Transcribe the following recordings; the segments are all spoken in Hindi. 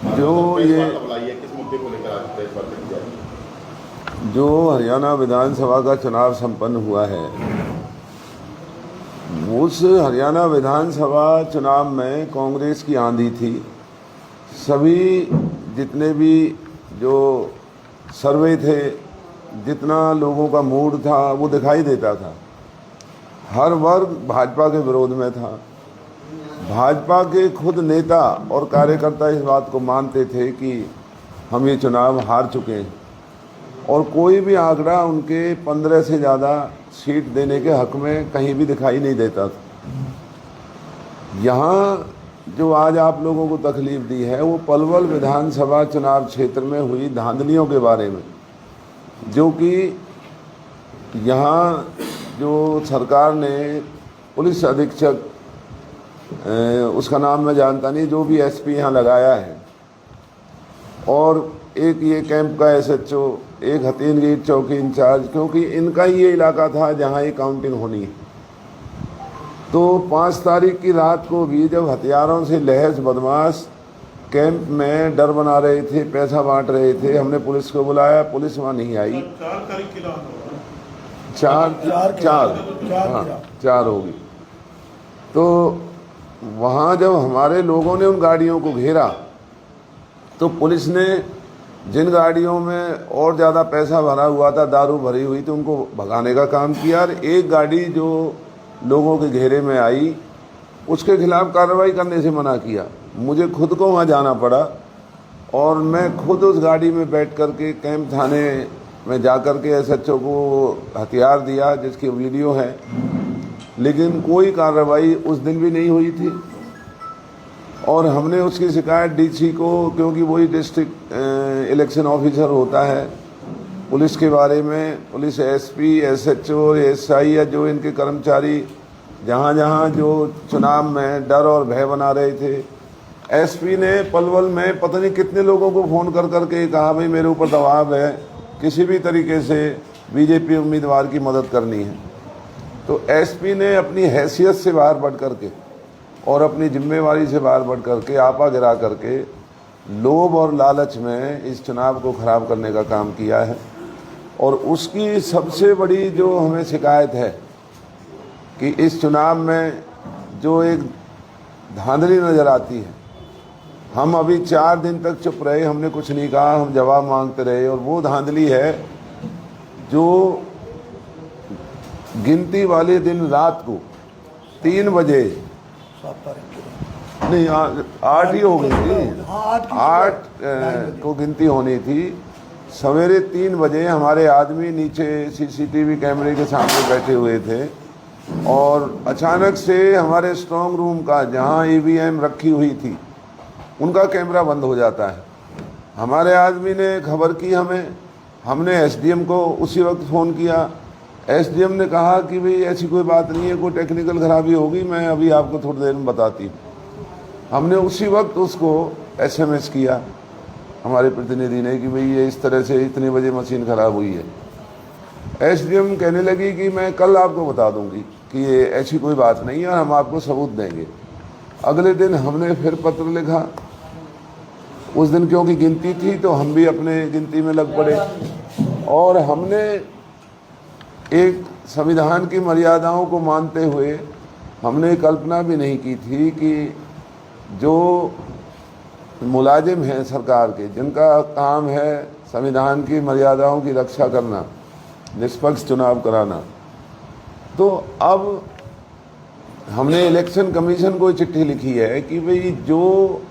जो ये किस मुद्दे को लेकर आज प्रेस वार्ता की जा रही है? जो हरियाणा विधानसभा का चुनाव संपन्न हुआ है, उस हरियाणा विधानसभा चुनाव में कांग्रेस की आंधी थी। सभी जितने भी जो सर्वे थे, जितना लोगों का मूड था वो दिखाई देता था। हर वर्ग भाजपा के विरोध में था। भाजपा के खुद नेता और कार्यकर्ता इस बात को मानते थे कि हम ये चुनाव हार चुके हैं और कोई भी आंकड़ा उनके 15 से ज़्यादा सीट देने के हक में कहीं भी दिखाई नहीं देता था। यहाँ जो आज आप लोगों को तकलीफ दी है वो पलवल विधानसभा चुनाव क्षेत्र में हुई धांधलियों के बारे में, जो कि यहाँ जो सरकार ने पुलिस अधीक्षक, उसका नाम मैं जानता नहीं, जो भी एसपी यहाँ लगाया है, और एक ये कैंप का एसएचओ, एक हथीन गेट चौकी इंचार्ज, क्योंकि इनका ही ये इलाका था जहाँ ये काउंटिंग होनी है। तो 5 तारीख की रात को भी जब हथियारों से लैस बदमाश कैंप में डर बना रहे थे, पैसा बांट रहे थे, हमने पुलिस को बुलाया, पुलिस वहाँ नहीं आई। 4 तारीख की रात चार होगी। तो वहाँ जब हमारे लोगों ने उन गाड़ियों को घेरा तो पुलिस ने जिन गाड़ियों में और ज़्यादा पैसा भरा हुआ था, दारू भरी हुई थी, उनको भगाने का काम किया। और एक गाड़ी जो लोगों के घेरे में आई उसके खिलाफ कार्रवाई करने से मना किया। मुझे खुद को वहाँ जाना पड़ा और मैं खुद उस गाड़ी में बैठ कर के कैंप थाने में जा कर के एसएचओ को हथियार दिया, जिसकी वीडियो है, लेकिन कोई कार्रवाई उस दिन भी नहीं हुई थी। और हमने उसकी शिकायत डीसी को, क्योंकि वही डिस्ट्रिक्ट इलेक्शन ऑफिसर होता है पुलिस के बारे में, पुलिस एसपी, एसएचओ, एसआई या जो इनके कर्मचारी जहाँ जहाँ जो चुनाव में डर और भय बना रहे थे, एसपी ने पलवल में पता नहीं कितने लोगों को फ़ोन कर करके कहा भाई मेरे ऊपर दबाव है, किसी भी तरीके से बीजेपी उम्मीदवार की मदद करनी है। तो एसपी ने अपनी हैसियत से बाहर बढ़ करके और अपनी जिम्मेवारी से बाहर बढ़ करके आपा गिरा करके लोभ और लालच में इस चुनाव को ख़राब करने का काम किया है। और उसकी सबसे बड़ी जो हमें शिकायत है कि इस चुनाव में जो एक धांधली नज़र आती है, हम अभी 4 दिन तक चुप रहे, हमने कुछ नहीं कहा, हम जवाब मांगते रहे। और वो धांधली है जो गिनती वाले दिन रात को 3 बजे, नहीं 8 ही हो गई थी, 8 को गिनती होनी थी। सवेरे 3 बजे हमारे आदमी नीचे सीसीटीवी कैमरे के सामने बैठे हुए थे और अचानक से हमारे स्ट्रांग रूम का, जहां ईवीएम रखी हुई थी, उनका कैमरा बंद हो जाता है। हमारे आदमी ने खबर की हमें, हमने एसडीएम को उसी वक्त फ़ोन किया। एसडीएम ने कहा कि भाई ऐसी कोई बात नहीं है, कोई टेक्निकल खराबी होगी, मैं अभी आपको थोड़ी देर में बताती हूँ। हमने उसी वक्त उसको एसएमएस किया हमारे प्रतिनिधि ने कि भाई ये इस तरह से इतने बजे मशीन ख़राब हुई है। एसडीएम कहने लगी कि मैं कल आपको बता दूंगी कि ये ऐसी कोई बात नहीं है और हम आपको सबूत देंगे। अगले दिन हमने फिर पत्र लिखा। उस दिन क्योंकि गिनती थी तो हम भी अपने गिनती में लग पड़े और हमने एक संविधान की मर्यादाओं को मानते हुए हमने कल्पना भी नहीं की थी कि जो मुलाजिम हैं सरकार के, जिनका काम है संविधान की मर्यादाओं की रक्षा करना, निष्पक्ष चुनाव कराना, तो अब हमने इलेक्शन कमीशन को चिट्ठी लिखी है कि भाई जो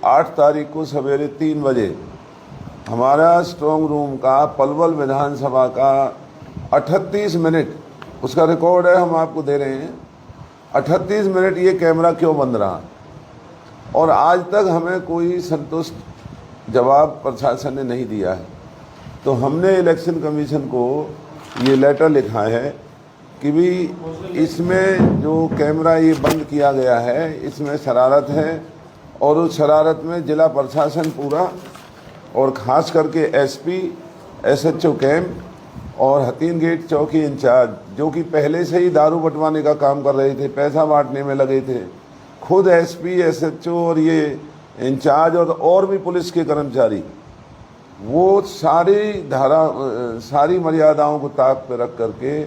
8 तारीख को सवेरे 3 बजे हमारा स्ट्रांग रूम का पलवल विधानसभा का 38 मिनट, उसका रिकॉर्ड है, हम आपको दे रहे हैं, 38 मिनट ये कैमरा क्यों बंद रहा और आज तक हमें कोई संतुष्ट जवाब प्रशासन ने नहीं दिया है। तो हमने इलेक्शन कमीशन को ये लेटर लिखा है कि भी इसमें जो कैमरा ये बंद किया गया है इसमें शरारत है और उस शरारत में जिला प्रशासन पूरा और ख़ास करके एसपी, एसएचओ कैंप और हथीन गेट चौकी इंचार्ज, जो कि पहले से ही दारू बंटवाने का काम कर रहे थे, पैसा बांटने में लगे थे, खुद एसपी, एसएचओ और ये इंचार्ज और भी पुलिस के कर्मचारी, वो सारी मर्यादाओं को ताक पे रख करके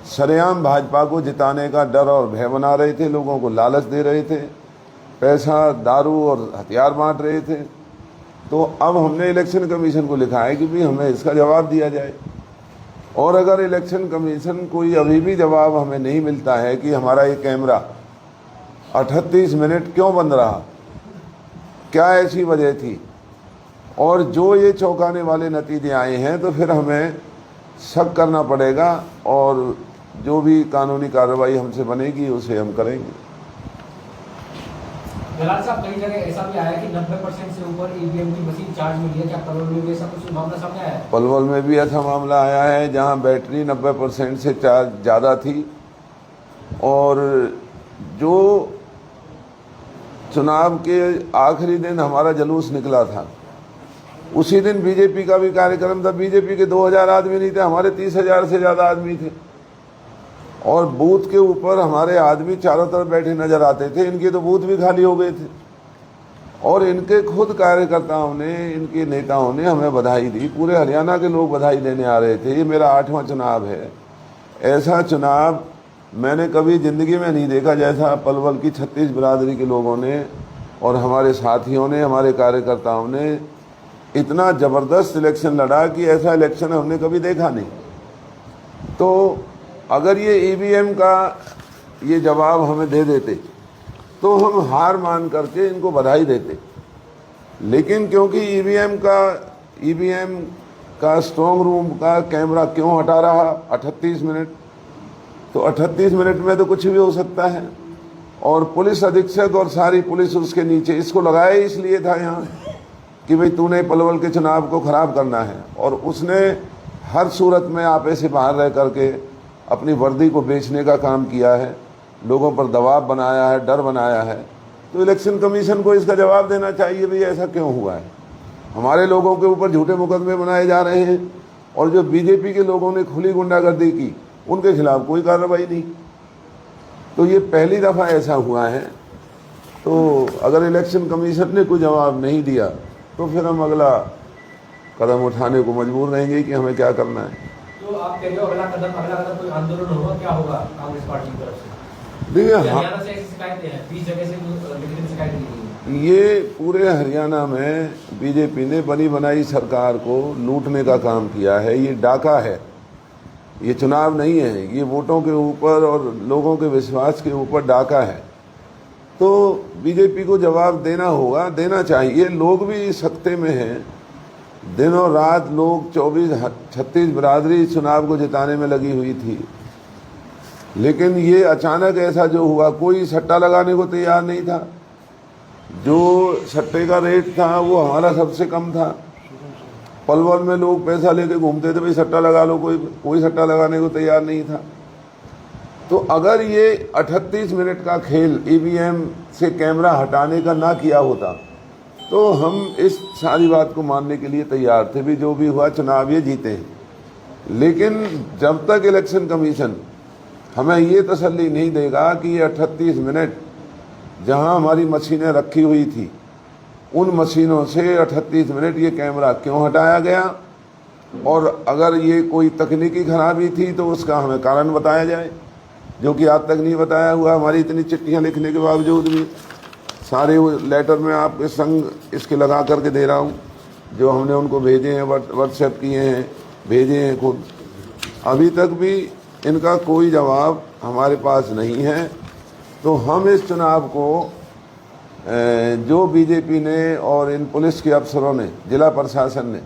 सरेआम भाजपा को जिताने का डर और भय बना रहे थे, लोगों को लालच दे रहे थे, पैसा, दारू और हथियार बांट रहे थे। तो अब हमने इलेक्शन कमीशन को लिखा है कि भाई हमें इसका जवाब दिया जाए, और अगर इलेक्शन कमीशन कोई अभी भी जवाब हमें नहीं मिलता है कि हमारा ये कैमरा 38 मिनट क्यों बंद रहा, क्या ऐसी वजह थी, और जो ये चौंकाने वाले नतीजे आए हैं, तो फिर हमें शक करना पड़ेगा और जो भी कानूनी कार्रवाई हमसे बनेगी उसे हम करेंगे। गलाल साहब, कई जगह ऐसा भी आया कि 90% से ऊपर ईवीएम की मशीन चार्ज मिली है, क्या पलवल में भी ऐसा कुछ मामला सामने आया है? पलवल में भी ऐसा मामला आया है जहां बैटरी 90% से चार्ज ज़्यादा थी, और जो चुनाव के आखिरी दिन हमारा जुलूस निकला था, उसी दिन बीजेपी का भी कार्यक्रम था। बीजेपी के 2000 आदमी नहीं थे, हमारे 30,000 से ज़्यादा आदमी थे, और बूथ के ऊपर हमारे आदमी चारों तरफ बैठे नजर आते थे। इनके तो बूथ भी खाली हो गए थे, और इनके खुद कार्यकर्ताओं ने, इनके नेताओं ने हमें बधाई दी। पूरे हरियाणा के लोग बधाई देने आ रहे थे। ये मेरा 8वां चुनाव है। ऐसा चुनाव मैंने कभी ज़िंदगी में नहीं देखा जैसा पलवल की 36 बिरादरी के लोगों ने और हमारे साथियों ने, हमारे कार्यकर्ताओं ने इतना ज़बरदस्त इलेक्शन लड़ा कि ऐसा इलेक्शन हमने कभी देखा नहीं। तो अगर ये ईवीएम का ये जवाब हमें दे देते तो हम हार मान करके इनको बधाई देते, लेकिन क्योंकि ईवीएम का स्ट्रॉन्ग रूम का कैमरा क्यों हटा रहा 38 मिनट, तो 38 मिनट में तो कुछ भी हो सकता है। और पुलिस अधीक्षक और सारी पुलिस उसके नीचे, इसको लगाया इसलिए था यहाँ कि भाई तूने पलवल के चुनाव को ख़राब करना है, और उसने हर सूरत में आपे से बाहर रह करके अपनी वर्दी को बेचने का काम किया है, लोगों पर दबाव बनाया है, डर बनाया है। तो इलेक्शन कमीशन को इसका जवाब देना चाहिए भाई ऐसा क्यों हुआ है। हमारे लोगों के ऊपर झूठे मुकदमे बनाए जा रहे हैं, और जो बीजेपी के लोगों ने खुली गुंडागर्दी की उनके खिलाफ कोई कार्रवाई नहीं। तो ये पहली दफ़ा ऐसा हुआ है। तो अगर इलेक्शन कमीशन ने कोई जवाब नहीं दिया तो फिर हम अगला कदम उठाने को मजबूर रहेंगे कि हमें क्या करना है। तो आप कह रहे हो अगला कदम कोई आंदोलन होगा, क्या होगा कांग्रेस पार्टी की तरफ से? देखिए, हरियाणा से ऐसी शिकायतें हैं, 20 जगह से लिखित शिकायत मिली है। ये पूरे हरियाणा में बीजेपी ने बनी बनाई सरकार को लूटने का काम किया है। ये डाका है, ये चुनाव नहीं है, ये वोटों के ऊपर और लोगों के विश्वास के ऊपर डाका है। तो बीजेपी को जवाब देना होगा, देना चाहिए। लोग भी सख्ते में हैं, दिन और रात लोग 36 बिरादरी चुनाव को जिताने में लगी हुई थी, लेकिन ये अचानक ऐसा जो हुआ, कोई सट्टा लगाने को तैयार नहीं था। जो सट्टे का रेट था वो हमारा सबसे कम था। पलवल में लोग पैसा लेके घूमते थे, भाई सट्टा लगा लो, कोई सट्टा लगाने को तैयार नहीं था। तो अगर ये 38 मिनट का खेल ईवीएम से कैमरा हटाने का ना किया होता तो हम इस सारी बात को मानने के लिए तैयार थे भी जो भी हुआ चुनाव ये जीते हैं। लेकिन जब तक इलेक्शन कमीशन हमें ये तसल्ली नहीं देगा कि ये 38 मिनट जहां हमारी मशीनें रखी हुई थी उन मशीनों से 38 मिनट ये कैमरा क्यों हटाया गया, और अगर ये कोई तकनीकी खराबी थी तो उसका हमें कारण बताया जाए, जो कि आज तक नहीं बताया हुआ। हमारी इतनी चिट्ठियां लिखने के बावजूद भी सारे वो लेटर में आपके संग इसके लगा करके दे रहा हूँ, जो हमने उनको भेजे हैं, व्हाट्सएप किए हैं, भेजे हैं खुद, अभी तक भी इनका कोई जवाब हमारे पास नहीं है। तो हम इस चुनाव को जो बीजेपी ने और इन पुलिस के अफसरों ने, जिला प्रशासन ने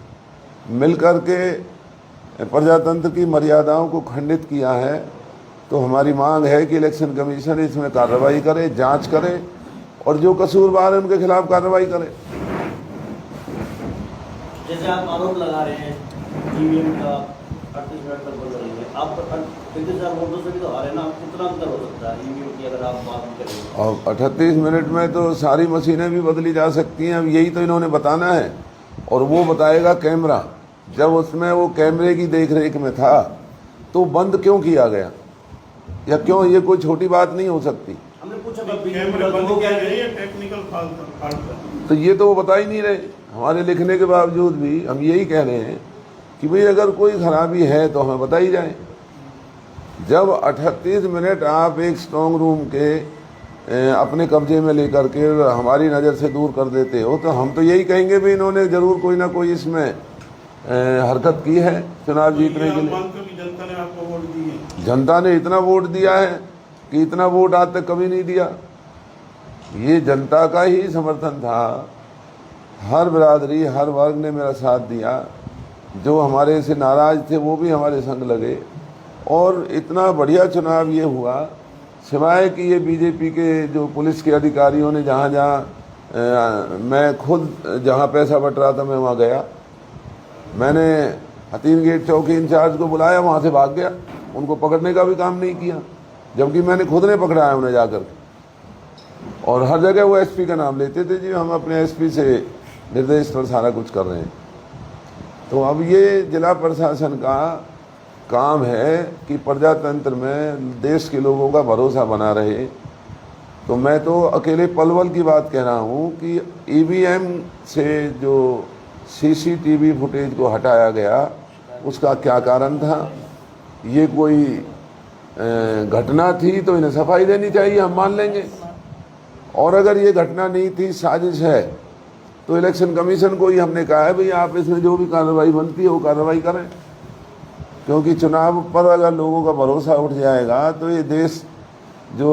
मिलकर के प्रजातंत्र की मर्यादाओं को खंडित किया है, तो हमारी मांग है कि इलेक्शन कमीशन इसमें कार्रवाई करे, जांच करे, और जो कसूरवार है उनके खिलाफ कार्रवाई करे। जैसे आप आरोप लगा रहे हैं ईवीएम का 38 मिनट तक बंद रहेंगे, आप 33,000 वोटों से भी तो हारे ना, कितना अंतर हो सकता है ईवीएम की अगर आप बात करें? और 38 मिनट में तो सारी मशीनें भी बदली जा सकती हैं। अब यही तो इन्होंने बताना है, और वो बताएगा कैमरा। जब उसमें वो कैमरे की देखरेख में था तो बंद क्यों किया गया, या क्यों, ये कोई छोटी बात नहीं हो सकती। हमने पूछा कैमरे बंद किया गया, टेक्निकल फॉल्ट था। तो ये तो वो बता ही नहीं रहे। हमारे लिखने के बावजूद भी हम यही कह रहे हैं कि भाई अगर कोई खराबी है तो हमें बताई जाए। जब 38 मिनट आप एक स्ट्रांग रूम के अपने कब्जे में लेकर के हमारी नज़र से दूर कर देते हो, तो हम तो यही कहेंगे भी इन्होंने ज़रूर कोई ना कोई इसमें हरकत की है चुनाव जीतने के लिए। जनता ने आपको वोट दी है, जनता ने इतना वोट दिया है कि इतना वोट आज तक कभी नहीं दिया। ये जनता का ही समर्थन था। हर बिरादरी, हर वर्ग ने मेरा साथ दिया। जो हमारे से नाराज़ थे वो भी हमारे संग लगे और इतना बढ़िया चुनाव ये हुआ। सिवाय कि ये बीजेपी के जो पुलिस के अधिकारियों ने जहाँ जहाँ मैं खुद जहाँ पैसा बट रहा था मैं वहाँ गया, मैंने हतीन गेट चौकी इंचार्ज को बुलाया, वहाँ से भाग गया। उनको पकड़ने का भी काम नहीं किया, जबकि मैंने खुद ने पकड़ा है उन्हें जाकर के। और हर जगह वो एसपी का नाम लेते थे, जी हम अपने एसपी से निर्देश पर सारा कुछ कर रहे हैं। तो अब ये जिला प्रशासन का काम है कि प्रजातंत्र में देश के लोगों का भरोसा बना रहे। तो मैं तो अकेले पलवल की बात कह रहा हूँ कि ईवीएम से जो सीसीटीवी फुटेज को हटाया गया उसका क्या कारण था। ये कोई घटना थी तो इन्हें सफाई देनी चाहिए, हम मान लेंगे। और अगर ये घटना नहीं थी, साजिश है, तो इलेक्शन कमीशन को ही हमने कहा है भाई आप इसमें जो भी कार्रवाई बनती है वो कार्रवाई करें। क्योंकि चुनाव पर अगर लोगों का भरोसा उठ जाएगा तो ये देश जो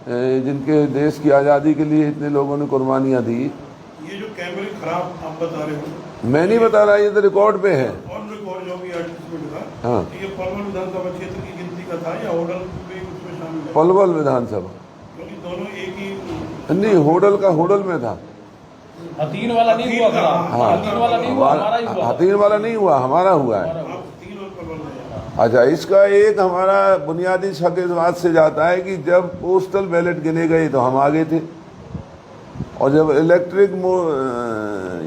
जिनके देश की आज़ादी के लिए इतने लोगों ने कुर्बानियाँ दी। ये जो कैमरे खराब आप बता रहे हो, मैं नहीं बता रहा, ये तो रिकॉर्ड पे है। ऑन रिकॉर्ड जो भी 38 मिनट का, हाँ। तो ये पलवल विधानसभा क्षेत्र की गिनती का था या होटल भी उसमें शामिल है? पलवल विधानसभा, क्योंकि दोनों एक ही नहीं होटल का होटल में था। हतीन वाला नहीं हुआ खराब, हाँ। हतीन वाला नहीं हुआ, हमारा ही हुआ। हतीन वाला नहीं हुआ, हमारा हुआ है। आप 3 और पलवल में। अच्छा, इसका एक हमारा बुनियादी शक इस बात से जाता है कि जब पोस्टल बैलेट गिने गए तो हम आगे थे, और जब इलेक्ट्रिक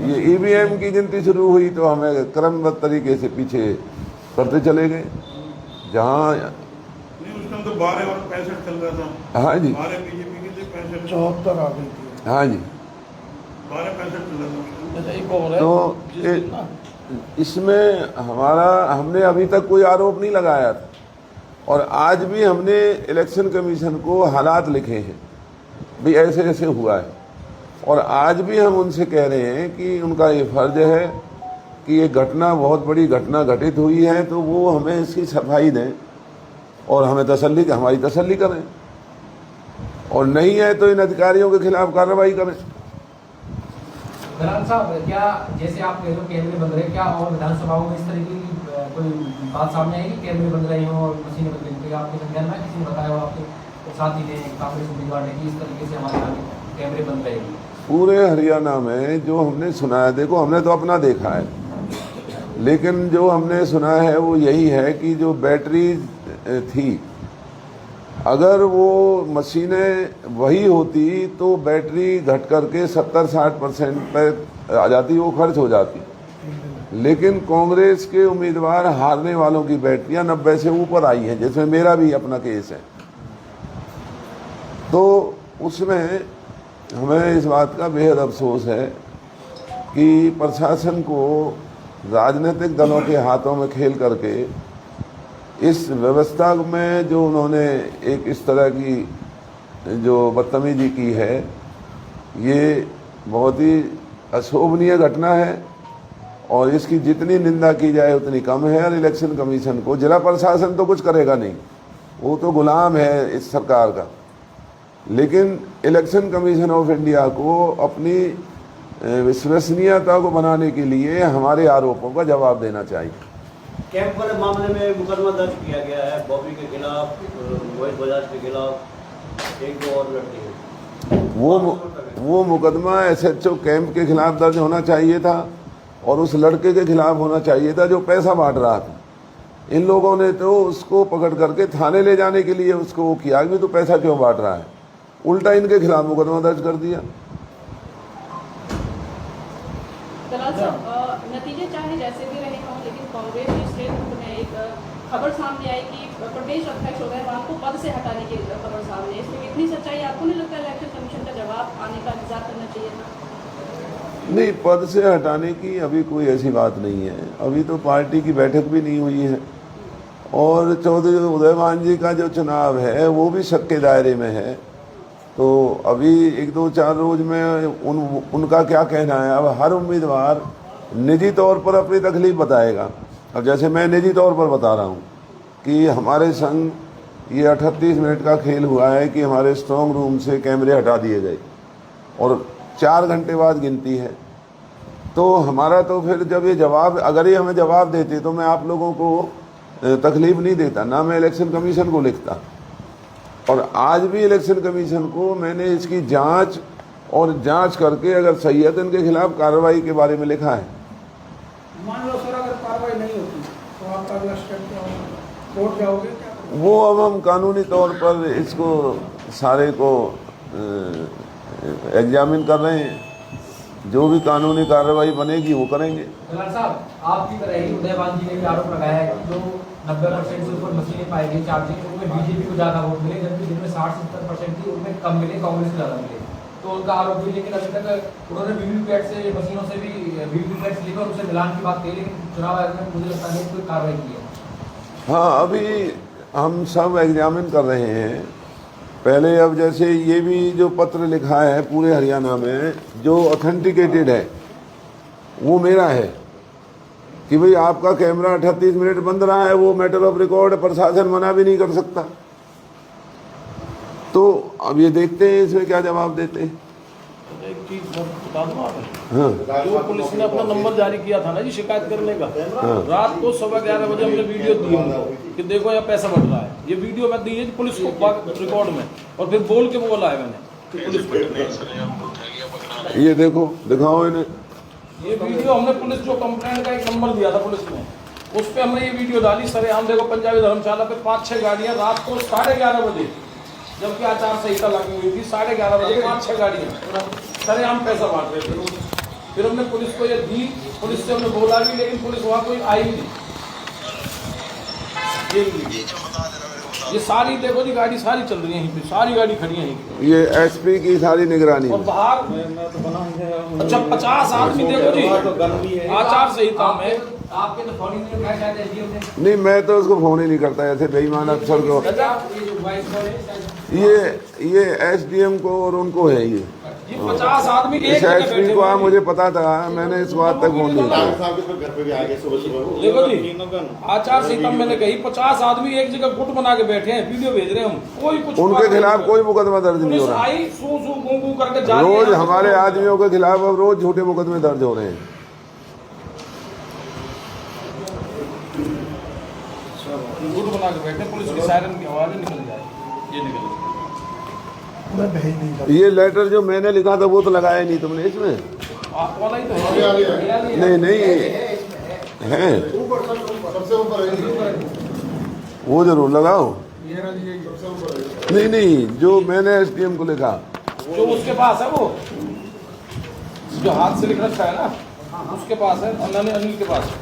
ये ईवीएम की गिनती शुरू हुई तो हमें क्रमबद्ध तरीके से पीछे करते चले गए। जहाँ नहीं, उस टाइम तो 12 और 65 चल रहा था। हाँ जी, 12 बीजेपी के थे, 65 74 आ गई थी। हाँ जी। 12 65 चल रहा था। अच्छा, एक और है तो इसमें हमने अभी तक कोई आरोप नहीं लगाया था, और आज भी हमने इलेक्शन कमीशन को हालात लिखे हैं भी ऐसे ऐसे हुआ है। और आज भी हम उनसे कह रहे हैं कि उनका ये फर्ज है कि ये घटना बहुत बड़ी घटना घटित हुई है, तो वो हमें इसकी सफाई दें और हमें हमारी तसल्ली करें, और नहीं है तो इन अधिकारियों के खिलाफ कार्रवाई करें। दलाल साहब, क्या जैसे आप कह रहे हो कैमरे बंद रहे, क्या और विधानसभाओं में इस तरह की कोई बात सामने आई कि कैमरे बंद रहे हों और मशीनें बंद रही? आपके संज्ञान में किसी ने बताया हो आपके साथी ने, कांग्रेस उम्मीदवार ने, कि इस तरीके से हमारे यहाँ कैमरे बंद रहेगी? पूरे हरियाणा में जो हमने सुना है, देखो हमने तो अपना देखा है, लेकिन जो हमने सुना है वो यही है कि जो बैटरी थी, अगर वो मशीनें वही होती तो बैटरी घट करके 70-60% पर आ जाती, वो खर्च हो जाती। लेकिन कांग्रेस के उम्मीदवार हारने वालों की बैटरियां 90 से ऊपर आई हैं, जिसमें मेरा भी अपना केस है। तो उसमें हमें इस बात का बेहद अफसोस है कि प्रशासन को राजनीतिक दलों के हाथों में खेल करके इस व्यवस्था में जो उन्होंने एक इस तरह की जो बदतमीजी की है, ये बहुत ही अशोभनीय घटना है, और इसकी जितनी निंदा की जाए उतनी कम है। और इलेक्शन कमीशन को, जिला प्रशासन तो कुछ करेगा नहीं, वो तो गुलाम है इस सरकार का, लेकिन इलेक्शन कमीशन ऑफ इंडिया को अपनी विश्वसनीयता को बनाने के लिए हमारे आरोपों का जवाब देना चाहिए। कैंप वाले मामले में मुकदमा दर्ज किया गया है, बॉबी के खिलाफ, मोहित बजाज के खिलाफ, एक दो और लड़के। वो मुकदमा SHO कैंप के खिलाफ दर्ज होना चाहिए था, और उस लड़के के खिलाफ होना चाहिए था जो पैसा बांट रहा था। इन लोगों ने तो उसको पकड़ करके थाने ले जाने के लिए उसको वो किया कि तो पैसा क्यों बांट रहा है, उल्टा इनके खिलाफ मुकदमा दर्ज कर दिया। दलाल साहब, नतीजे चाहे जैसे भी रहे हों, लेकिन कांग्रेस की स्टेट ग्रुप में एक खबर सामने आई कि प्रदेश अध्यक्ष उदयवान को पद से हटाने की खबर सामने। इसमें कितनी सच्चाई आपको नहीं लगता? इलेक्शन कमीशन का जवाब आने का इंतजार करना चाहिए था। नहीं, पद से हटाने की अभी कोई ऐसी बात नहीं है। अभी तो पार्टी की बैठक भी नहीं हुई है और चौधरी उदयभान जी का जो चुनाव है वो भी शक के दायरे में है। तो अभी 1-2-4 रोज में उनका क्या कहना है। अब हर उम्मीदवार निजी तौर पर अपनी तकलीफ बताएगा। अब जैसे मैं निजी तौर पर बता रहा हूँ कि हमारे संग ये 38 मिनट का खेल हुआ है कि हमारे स्ट्रॉन्ग रूम से कैमरे हटा दिए गए और 4 घंटे बाद गिनती है। तो हमारा तो फिर जब ये जवाब, अगर ये हमें जवाब देते तो मैं आप लोगों को तकलीफ नहीं देता, ना मैं इलेक्शन कमीशन को लिखता। और आज भी इलेक्शन कमीशन को मैंने इसकी जांच और जांच करके अगर सही है तो इनके खिलाफ कार्रवाई के बारे में लिखा है। मान लो सर अगर कार्रवाई नहीं होती तो आपका अगला स्टेप क्या होगा? कोर्ट जाओगे क्या? वो अब हम कानूनी तौर पर इसको सारे को एग्जामिन कर रहे हैं। जो भी कानूनी कार्रवाई बनेगी वो करेंगे। दलाल साहब, आपकी तरह ही उदयभान जी ने भी आरोप लगाया है कि जो 90% से ऊपर मशीनें पाई गई चार्जिंग, उनमें बीजेपी को ज़्यादा वोट मिले, जबकि जिनमें 60-70% थी उनमें कम मिले, कांग्रेस को ज़्यादा मिले। तो उनका आरोप भी, लेकिन अभी तक उन्होंने वीवीपैट से, मशीनों से भी वीवीपैट से लेकर उससे मिलान की बात की, लेकिन चुनाव आयोग ने मुझे लगता है कोई कार्रवाई की है। हाँ, अभी हम सब एग्जामिन कर रहे हैं। पहले अब जैसे ये भी जो पत्र लिखा है पूरे हरियाणा में जो ऑथेंटिकेटेड है वो मेरा है कि भाई आपका कैमरा 38 मिनट बंद रहा है, वो मैटर ऑफ रिकॉर्ड, प्रशासन मना भी नहीं कर सकता। तो अब ये देखते हैं इसमें क्या जवाब देते हैं। एक चीज मैं बता दूं आप, हाँ जो पुलिस ने अपना नंबर जारी किया था ना जी शिकायत करने का, रात को 11:15 बजे हमने वीडियो दी उनको कि देखो यहाँ पैसा बढ़ रहा है। ये वीडियो मैं दी है पुलिस को रिकॉर्ड में, और फिर बोल के बोला है मैंने कि पुलिस को ये देखो, दिखाओ इन्हें। ये वीडियो हमने पुलिस जो कंप्लेंट का एक नंबर दिया था पुलिस ने, उस पर हमने ये वीडियो डाली। सरेआम देखो पंजाबी धर्मशाला पे 5-6 गाड़ियाँ रात को 11:30 बजे, जबकि आचार संहिता लागू हुई थी, 11:30 बजे 5-6 गाड़ियाँ सरेआम पैसा बांट रहे थे। फिर हमने पुलिस को ये दी, पुलिस से हमने बोला भी, लेकिन पुलिस वहाँ कोई आई नहीं। ये सारी देखो जी गाड़ी सारी चल रही है यहीं पे, सारी गाड़ी खड़ी है यहीं पे। ये एसपी की सारी निगरानी और में। बाहर अच्छा 50 आदमी देखो जी आचार संहिता में। आपके तो फोन ही नहीं उठाया शायद एसडीएम ने। नहीं, मैं तो उसको फोन ही नहीं करता ऐसे बेईमान अफसर को। ये जो वॉइस कॉल है, ये एसडीएम को और उनको है ये 50 आदमी एक इस जगह एसपी बैठे को हुए हैं। मुझे पता था, मैंने इस बात तक फोन नहीं किया। साहब के तो घर पे भी आ गए सुबह देखो जी आचार संहिता में मैंने कही 50 आदमी एक जगह गुट बना के बैठे हैं, वीडियो भेज रहे हैं हम, कोई कुछ उनके खिलाफ कोई मुकदमा दर्ज नहीं हो रहा। आई सू सू गू गू करके जा रही है। रोज हमारे आदमियों के खिलाफ अब रोज झूठे मुकदमे दर्ज हो रहे हैं। गुट बना के बैठे, पुलिस की सायरन की आवाज निकल जाए, ये निकल जाए। ये लेटर जो मैंने लिखा था वो तो लगाया नहीं तुमने इसमें? आप वाला ही तो है। नहीं नहीं है, सबसे ऊपर है। वो जरूर लगाओ। नहीं नहीं, जो मैंने एसडीएम को लिखा, जो उसके पास है वो जो हाथ से लिख रखा है ना, उसके पास है, अनिल के पास है।